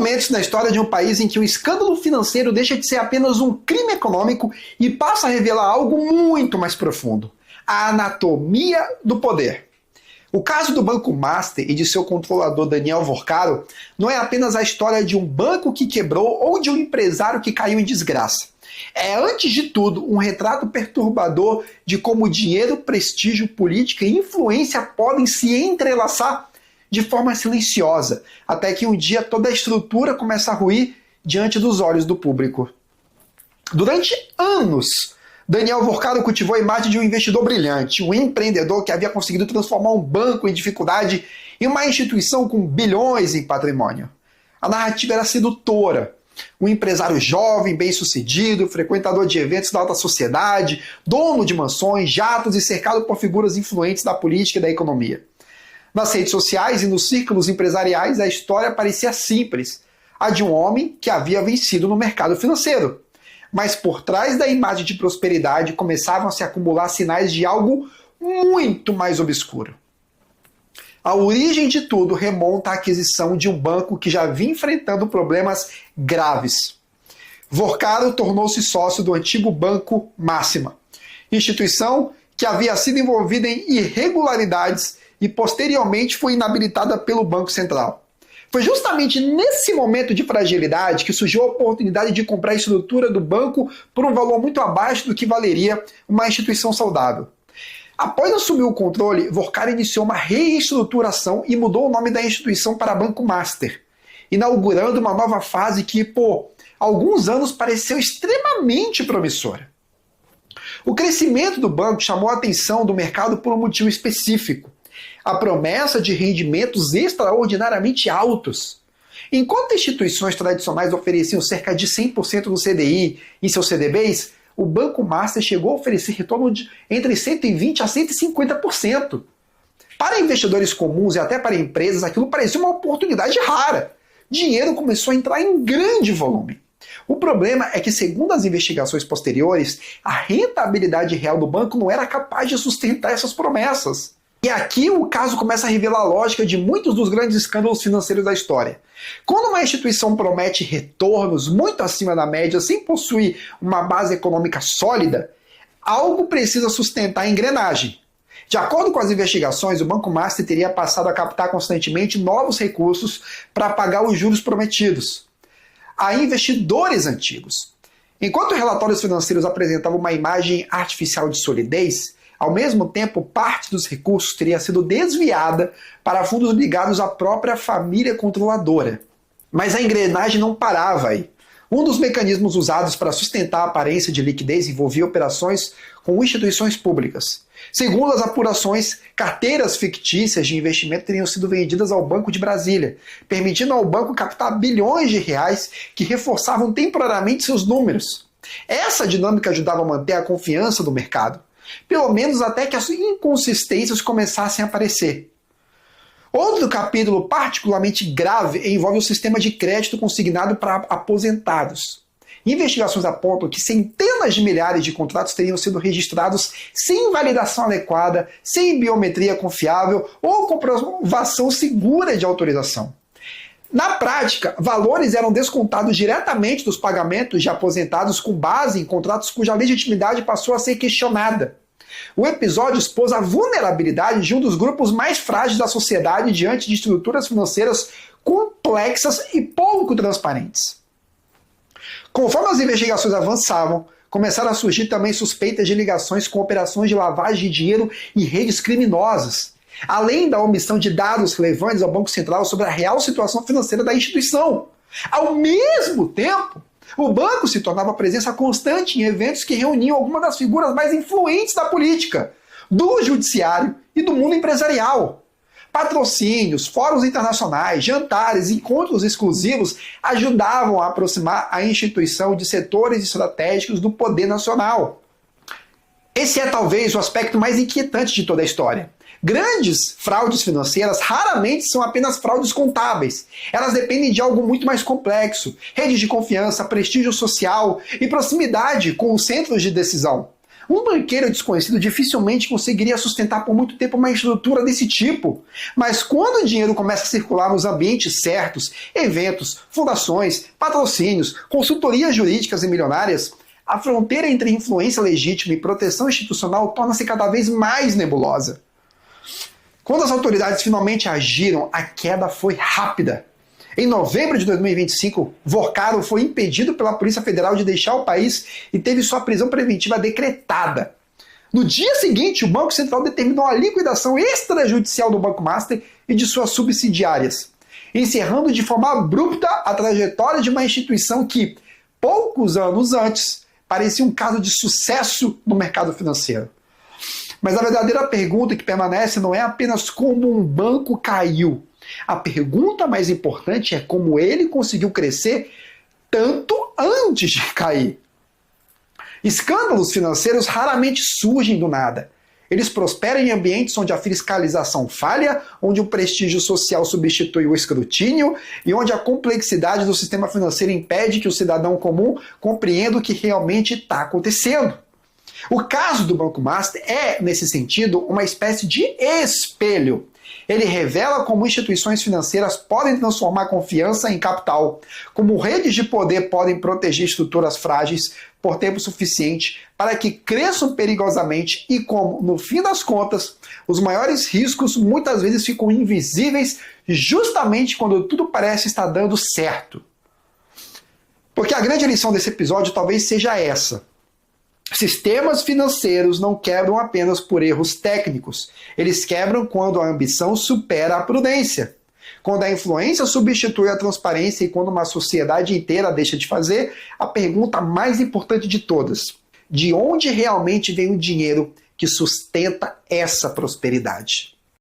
momentos na história de um país em que o escândalo financeiro deixa de ser apenas um crime econômico e passa a revelar algo muito mais profundo: a anatomia do poder. O caso do Banco Master e de seu controlador Daniel Vorcaro não é apenas a história de um banco que quebrou ou de um empresário que caiu em desgraça. É, antes de tudo, um retrato perturbador de como dinheiro, prestígio, política e influência podem se entrelaçar de forma silenciosa, até que um dia toda a estrutura começa a ruir diante dos olhos do público. Durante anos, Daniel Vorcaro cultivou a imagem de um investidor brilhante, um empreendedor que havia conseguido transformar um banco em dificuldade em uma instituição com bilhões em patrimônio. A narrativa era sedutora. Um empresário jovem, bem-sucedido, frequentador de eventos da alta sociedade, dono de mansões, jatos e cercado por figuras influentes da política e da economia. Nas redes sociais e nos círculos empresariais, a história parecia simples, a de um homem que havia vencido no mercado financeiro. Mas por trás da imagem de prosperidade começavam a se acumular sinais de algo muito mais obscuro. A origem de tudo remonta à aquisição de um banco que já vinha enfrentando problemas graves. Vorcaro tornou-se sócio do antigo Banco Máxima, instituição que havia sido envolvida em irregularidades e posteriormente foi inabilitada pelo Banco Central. Foi justamente nesse momento de fragilidade que surgiu a oportunidade de comprar a estrutura do banco por um valor muito abaixo do que valeria uma instituição saudável. Após assumir o controle, Vorcaro iniciou uma reestruturação e mudou o nome da instituição para Banco Master, inaugurando uma nova fase que, por alguns anos, pareceu extremamente promissora. O crescimento do banco chamou a atenção do mercado por um motivo específico: a promessa de rendimentos extraordinariamente altos. Enquanto instituições tradicionais ofereciam cerca de 100% do CDI em seus CDBs, o Banco Master chegou a oferecer retorno de entre 120% a 150%. Para investidores comuns e até para empresas, aquilo parecia uma oportunidade rara. Dinheiro começou a entrar em grande volume. O problema é que, segundo as investigações posteriores, a rentabilidade real do banco não era capaz de sustentar essas promessas. E aqui o caso começa a revelar a lógica de muitos dos grandes escândalos financeiros da história. Quando uma instituição promete retornos muito acima da média sem possuir uma base econômica sólida, algo precisa sustentar a engrenagem. De acordo com as investigações, o Banco Master teria passado a captar constantemente novos recursos para pagar os juros prometidos a investidores antigos. Enquanto relatórios financeiros apresentavam uma imagem artificial de solidez, ao mesmo tempo, parte dos recursos teria sido desviada para fundos ligados à própria família controladora. Mas a engrenagem não parava aí. Um dos mecanismos usados para sustentar a aparência de liquidez envolvia operações com instituições públicas. Segundo as apurações, carteiras fictícias de investimento teriam sido vendidas ao Banco de Brasília, permitindo ao banco captar bilhões de reais que reforçavam temporariamente seus números. Essa dinâmica ajudava a manter a confiança do mercado, pelo menos até que as inconsistências começassem a aparecer. Outro capítulo particularmente grave envolve o sistema de crédito consignado para aposentados. Investigações apontam que centenas de milhares de contratos teriam sido registrados sem validação adequada, sem biometria confiável ou comprovação segura de autorização. Na prática, valores eram descontados diretamente dos pagamentos de aposentados com base em contratos cuja legitimidade passou a ser questionada. O episódio expôs a vulnerabilidade de um dos grupos mais frágeis da sociedade diante de estruturas financeiras complexas e pouco transparentes. Conforme as investigações avançavam, começaram a surgir também suspeitas de ligações com operações de lavagem de dinheiro e redes criminosas, além da omissão de dados relevantes ao Banco Central sobre a real situação financeira da instituição. Ao mesmo tempo, o banco se tornava presença constante em eventos que reuniam algumas das figuras mais influentes da política, do judiciário e do mundo empresarial. Patrocínios, fóruns internacionais, jantares e encontros exclusivos ajudavam a aproximar a instituição de setores estratégicos do poder nacional. Esse é talvez o aspecto mais inquietante de toda a história. Grandes fraudes financeiras raramente são apenas fraudes contábeis. Elas dependem de algo muito mais complexo: redes de confiança, prestígio social e proximidade com os centros de decisão. Um banqueiro desconhecido dificilmente conseguiria sustentar por muito tempo uma estrutura desse tipo. Mas quando o dinheiro começa a circular nos ambientes certos, eventos, fundações, patrocínios, consultorias jurídicas e milionárias, a fronteira entre influência legítima e proteção institucional torna-se cada vez mais nebulosa. Quando as autoridades finalmente agiram, a queda foi rápida. Em novembro de 2025, Vorkado foi impedido pela Polícia Federal de deixar o país e teve sua prisão preventiva decretada. No dia seguinte, o Banco Central determinou a liquidação extrajudicial do Banco Master e de suas subsidiárias, encerrando de forma abrupta a trajetória de uma instituição que, poucos anos antes, parecia um caso de sucesso no mercado financeiro. Mas a verdadeira pergunta que permanece não é apenas como um banco caiu. A pergunta mais importante é como ele conseguiu crescer tanto antes de cair. Escândalos financeiros raramente surgem do nada. Eles prosperam em ambientes onde a fiscalização falha, onde o prestígio social substitui o escrutínio e onde a complexidade do sistema financeiro impede que o cidadão comum compreenda o que realmente está acontecendo. O caso do Banco Master é, nesse sentido, uma espécie de espelho. Ele revela como instituições financeiras podem transformar confiança em capital, como redes de poder podem proteger estruturas frágeis por tempo suficiente para que cresçam perigosamente e como, no fim das contas, os maiores riscos muitas vezes ficam invisíveis justamente quando tudo parece estar dando certo. Porque a grande lição desse episódio talvez seja essa. Sistemas financeiros não quebram apenas por erros técnicos. Eles quebram quando a ambição supera a prudência. Quando a influência substitui a transparência e quando uma sociedade inteira deixa de fazer a pergunta mais importante de todas: de onde realmente vem o dinheiro que sustenta essa prosperidade?